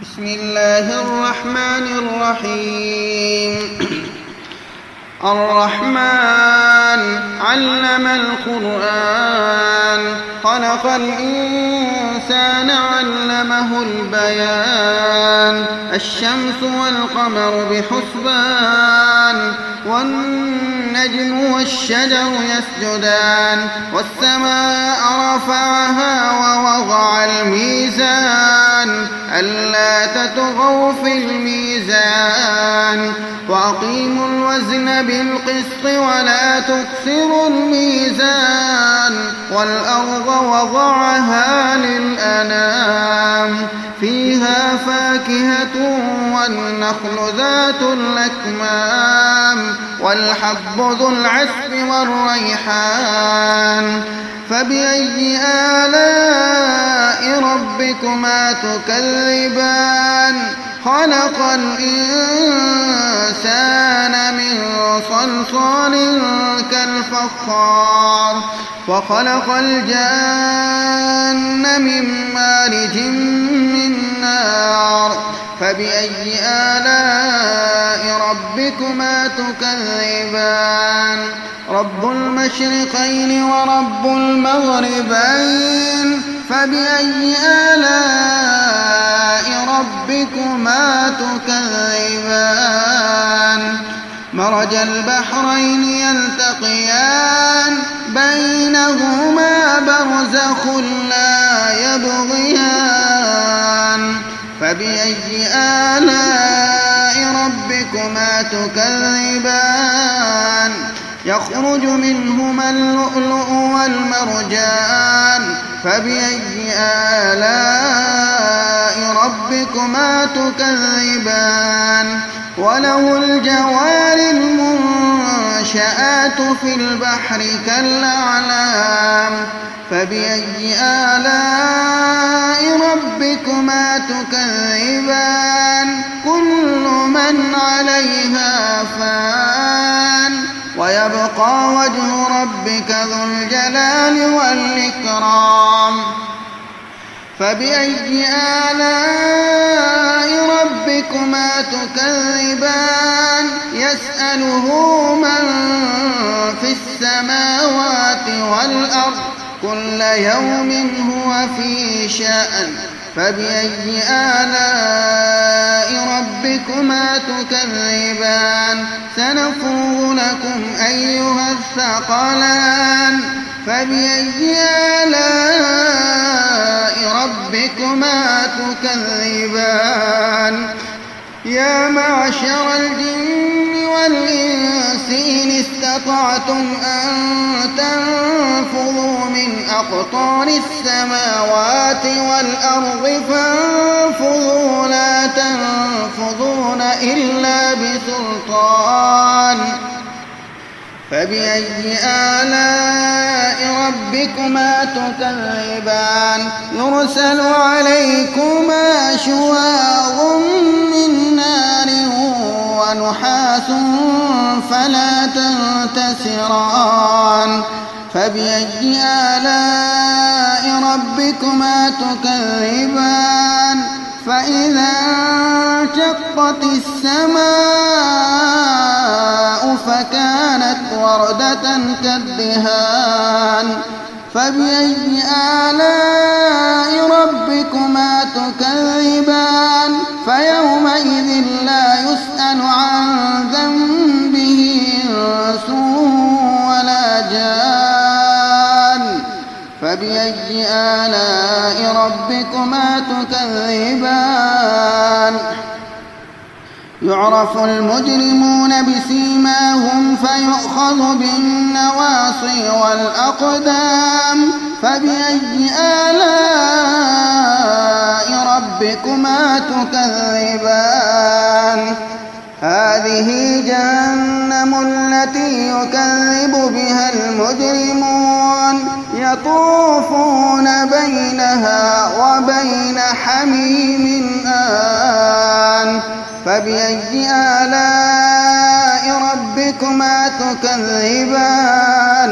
بسم الله الرحمن الرحيم الرحمن علم القرآن خلق الإنسان علمه البيان الشمس والقمر بحسبان والنجم والشجر يسجدان والسماء رفعها ووضع الميزان ألا تطغوا في الميزان وأقيموا الوزن بالقسط ولا تكسروا الميزان والأرض وضعها للأنام فيها فاكهة والنخل ذات الأكمام والحب ذو العصف والريحان فبأي آلاء ربكما تكذبان خلق الإنسان من صلصال كالفخار وخلق الجان من مارج من نار فبأي آلاء ربكما تكذبان رب المشرقين ورب المغربين فبأي آلاء ربكما تكذبان مرج البحرين يلتقيان بينهما برزخ لا يبغيان فبأي آلاء ربكما تكذبان يخرج منهما اللؤلؤ والمرجان فبأي آلاء ربكما تكذبان وله الجوار المنشآت في البحر كالأعلام فبأي آلاء ربكما تكذبان كل من عليها فان ويبقى وجه ربك ذو الجلال والإكرام فبأي آلاء ربكما تكذبان يسأله من في السماوات والأرض كل يوم هو في شأن فبأي آلاء ربكما تكذبان سنفرغ لكم أيها الثقلان فبأي آلاء ربكما تكذبان يا معشر الجن والإنس إن استطعتم أن تنفذوا من أقطار السماوات والأرض فانفذوا لا تنفذون إلا بسلطان فبأي آلاء ربكما تكذبان يرسل عليكما شواظ من نار ونحاس فلا تنتصران فبأي آلاء ربكما تكذبان فإذا انشقت السماء فكانت وردة كالدهان فبأي آلاء ربكما تكذبان فيومئذ لا يسأل عن ذنبه إنس ولا جان فبأي آلاء ربكما تكذبان يعرف المجرمون بسيماهم فيؤخذ بالنواصي والأقدام فبأي آلاء ربكما تكذبان هذه جهنم التي يكذب بها المجرمون يطوفون بينها وبين حميم آن فبأي آلاء ربكما تكذبان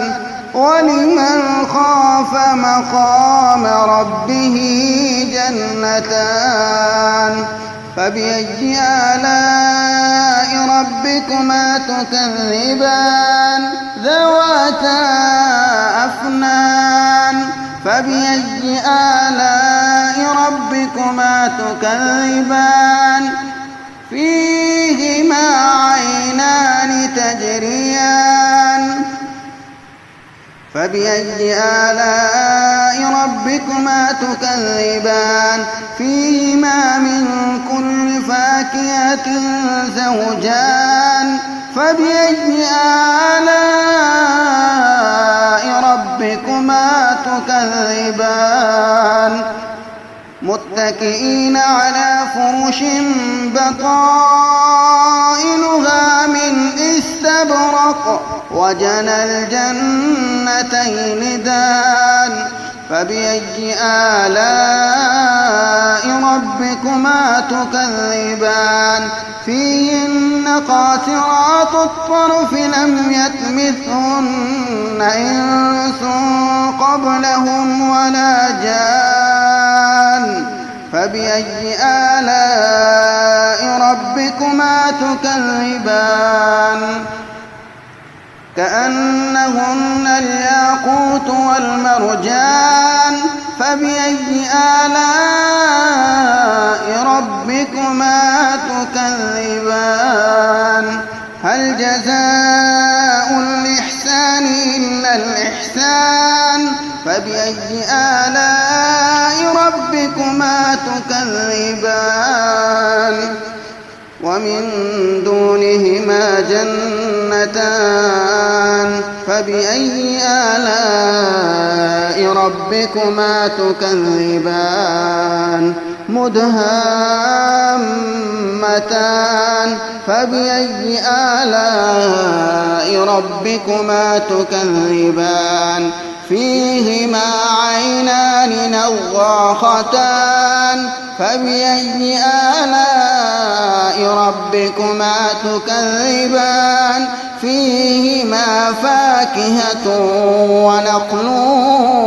ولمن خاف مقام ربه جنتان فبأي آلاء ربكما تكذبان ذواتا أفنان فبأي آلاء ربكما تكذبان فيهما عينان تجريان فبأي آلاء ربكما تكذبان فيهما من كل فاكهة زوجان فبأي آلاء ربكما تكذبان متكئين على فرش بطائنها من استبرق وجنى الجنتين دان فبأي آلاء ربكما تكذبان فيهن قاصرات الطرف لم يطمثهن إنس قبلهم ولا جان فبأي آلاء ربكما تكذبان كأنهن الياقوت والمرجان فبأي آلاء ربكما تكذبان هل جزاء الإحسان إلا الإحسان فبأي آلاء ربكما تكذبان ومن دونهما جنتان فبأي آلاء ربكما تكذبان مدهامتان فبأي آلاء ربكما تكذبان فيهما عينان نضاختان فبأي آلاء ربكما تكذبان فيهما فاكهة ونخل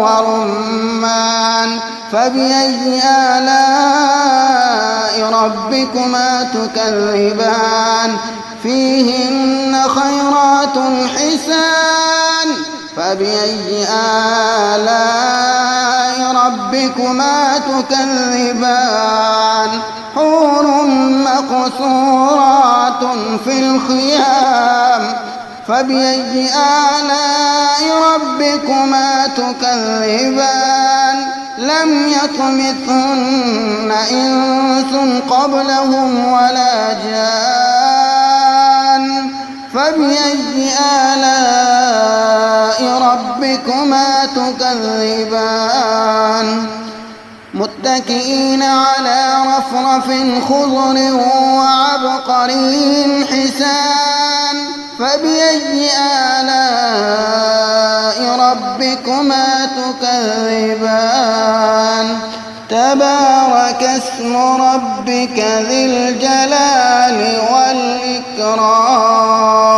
ورمان فبأي آلاء ربكما تكذبان فيهن خيرات حسان فبأي آلاء ربكما تكذبان حور مقصورات في الخيام فبأي آلاء ربكما تكذبان لم يطمثهن إنس قبلهم ولا جان فبأي آلاء ربكما تكذبان متكئين على رفرف خضر وعبقري حسان فبأي آلاء ربكما تكذبان تبارك اسم ربك ذي الجلال والإكرام